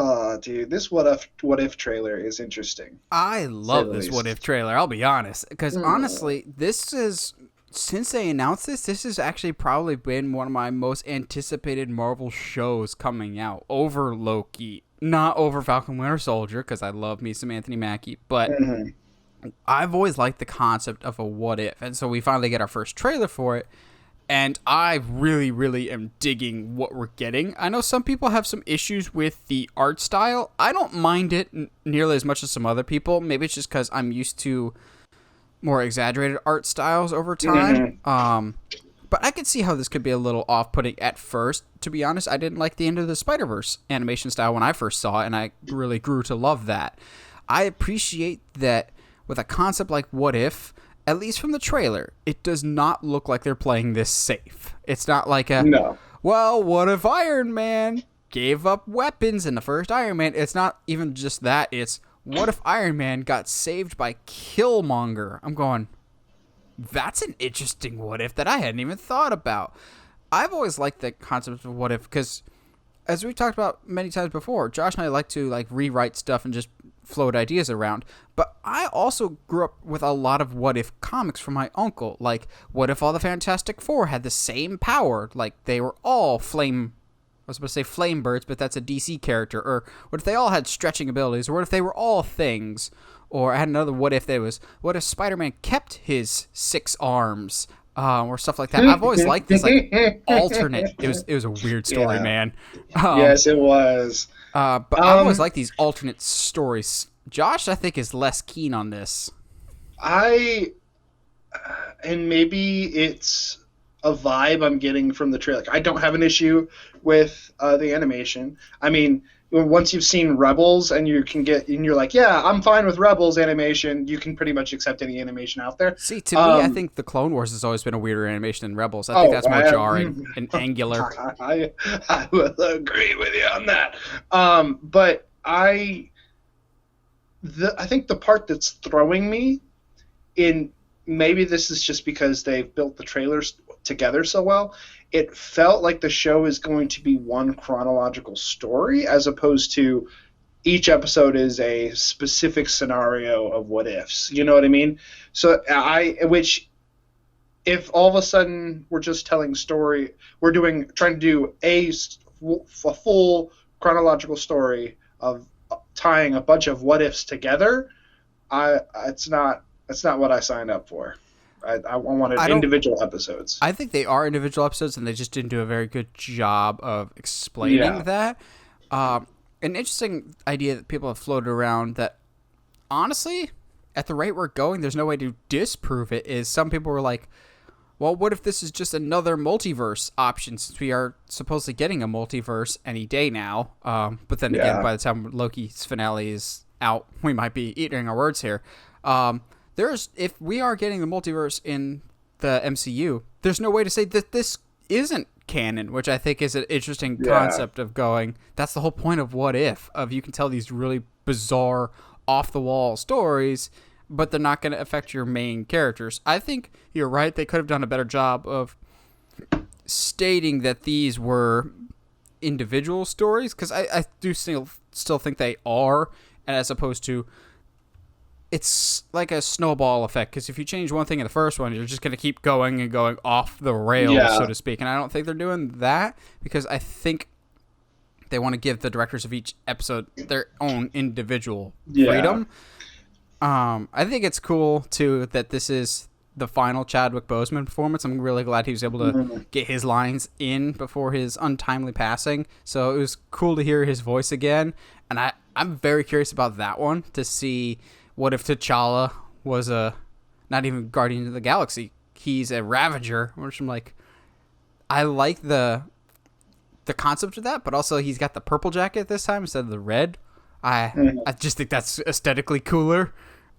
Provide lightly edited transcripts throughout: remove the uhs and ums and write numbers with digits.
Oh, dude, this what if trailer is interesting, I to say love the this What least. If trailer. I'll be honest, because Mm. honestly, this is since they announced this, this has actually probably been one of my most anticipated Marvel shows coming out over Loki, not over Falcon Winter Soldier, because I love me some Anthony Mackie, but Mhm. I've always liked the concept of a what if, and so we finally get our first trailer for it, and I really, really am digging what we're getting. I know some people have some issues with the art style. I don't mind it nearly as much as some other people. Maybe it's just because I'm used to more exaggerated art styles over time. Mhm. But I could see how this could be a little off-putting at first. To be honest, I didn't like the end of the Spider-Verse animation style when I first saw it, and I really grew to love that. I appreciate that with a concept like What If, at least from the trailer, it does not look like they're playing this safe. It's not like a, No. well, what if Iron Man gave up weapons in the first Iron Man? It's not even just that. It's, what if Iron Man got saved by Kilmonger? I'm going, that's an interesting what if that I hadn't even thought about. I've always liked the concept of what if because, as we've talked about many times before, Josh and I like to like rewrite stuff and just float ideas around. But I also grew up with a lot of what if comics from my uncle. Like, what if all the Fantastic Four had the same power? Like, they were all flame. I was supposed to say flame birds, but that's a DC character. Or what if they all had stretching abilities? Or what if they were all things? Or I had another what if there was, what if Spider-Man kept his 6 arms? Or stuff like that. I've always liked this like alternate. It was a weird story, Yeah. man. Um, Yes, it was. but I've always Um, liked these alternate stories. Josh, I think, is less keen on this. I and maybe it's a vibe I'm getting from the trailer. Like, I don't have an issue with the animation. I mean, once you've seen Rebels and you can get and you're like, yeah, I'm fine with Rebels animation. You can pretty much accept any animation out there. See, to me, I Um, think the Clone Wars has always been a weirder animation than Rebels. I think oh, that's more jarring and angular. I will agree with you on that. But I think the part that's throwing me in, maybe this is just because they've built the trailers together so well, it felt like the show is going to be one chronological story as opposed to each episode is a specific scenario of what ifs. You know what I mean? So which if all of a sudden we're just telling story, we're trying to do a full chronological story of tying a bunch of what ifs together, I it's not what I signed up for. I wanted I don't. individual episodes. I think they are individual episodes, and they just didn't do a very good job of explaining Yeah. that. An interesting idea that people have floated around that, honestly, at the rate we're going, there's no way to disprove it. Is some people were like, well, what if this is just another multiverse option since we are supposedly getting a multiverse any day now? But then again, Yeah. by the time Loki's finale is out, we might be eating our words here. There's if we are getting the multiverse in the MCU, there's no way to say that this isn't canon, which I think is an interesting Yeah. concept of going. That's the whole point of what if of you can tell these really bizarre, off the wall stories, but they're not going to affect your main characters. I think you're right. They could have done a better job of stating that these were individual stories because I do still think they are, and as opposed to it's like a snowball effect because if you change one thing in the first one, you're just going to keep going and going off the rails, so Yeah. to speak. And I don't think they're doing that because I think they want to give the directors of each episode their own individual Yeah. freedom. I think it's cool too that this is the final Chadwick Boseman performance. I'm really glad he was able to Mhm. get his lines in before his untimely passing. So it was cool to hear his voice again, and I'm very curious about that one to see what if T'Challa was a not even Guardian of the Galaxy. He's a Ravager, which I'm like, I like the concept of that, but also he's got the purple jacket this time instead of the red. I just think that's aesthetically cooler.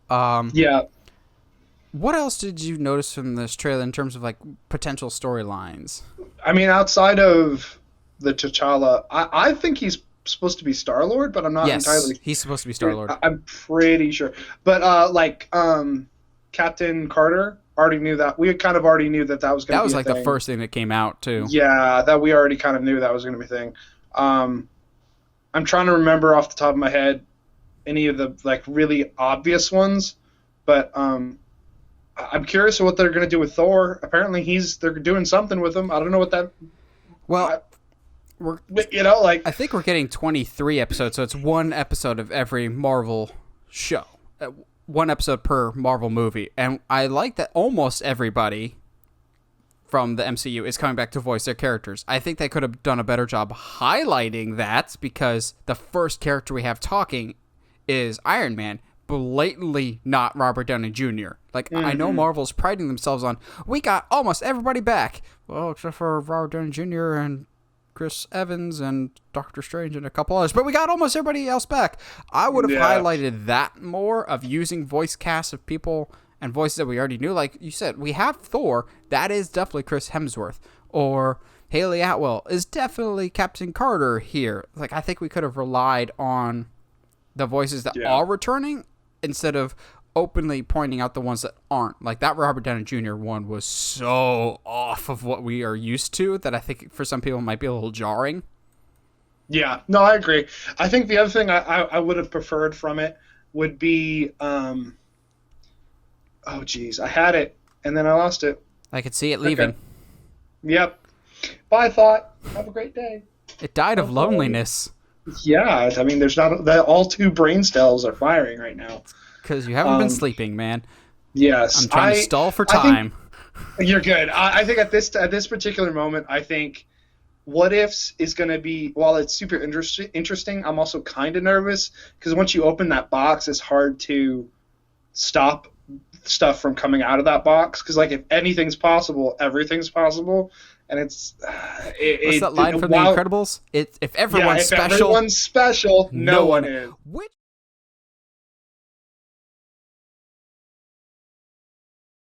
Yeah. What else did you notice from this trailer in terms of like potential storylines? I mean, outside of the T'Challa, I think he's supposed to be Star-Lord, but I'm not Yes, entirely he's supposed to be Star sure. Lord. I'm pretty sure. But Captain Carter already knew that. We kind of already knew that that was going That to was be a like the thing. first thing that came out too. Yeah, that we already kind of knew that was going to be a thing. Um, I'm trying to remember off the top of my head any of the like really obvious ones, but I'm curious what they're going to do with Thor. Apparently, they're doing something with him. I don't know what that. Well, like I think we're getting 23 episodes, so it's one episode of every Marvel show, one episode per Marvel movie, and I like that almost everybody from the MCU is coming back to voice their characters. I think they could have done a better job highlighting that because the first character we have talking is Iron Man, blatantly not Robert Downey Jr. Like, I know Marvel's priding themselves on, we got almost everybody back. Well, except for Robert Downey Jr. and Chris Evans and Doctor Strange and a couple others, but we got almost everybody else back. I would have highlighted that more, of using voice casts of people and voices that we already knew. Like you said, we have Thor. That is definitely Chris Hemsworth. Or Haley Atwell is definitely Captain Carter here. Like, I think we could have relied on the voices that are returning instead of openly pointing out the ones that aren't. Like, that Robert Downey Jr. one was so off of what we are used to that I think for some people it might be a little jarring. Yeah, no, I agree. I think the other thing I would have preferred from it would be, oh geez, I had it and then I lost it. I could see it leaving. Okay. Yep. Bye, Thought. Have a great day. It died of loneliness. Yeah, I mean, there's not all two brain cells are firing right now. Because you haven't been sleeping, man. Yes, I'm trying to stall for time. You're good. I think at this particular moment, I think What Ifs is going to be, while it's super interesting, I'm also kind of nervous because once you open that box, it's hard to stop stuff from coming out of that box. Because like if anything's possible, everything's possible. And it's what's that line from The Incredibles? If everyone's special, everyone's special, no one is. Which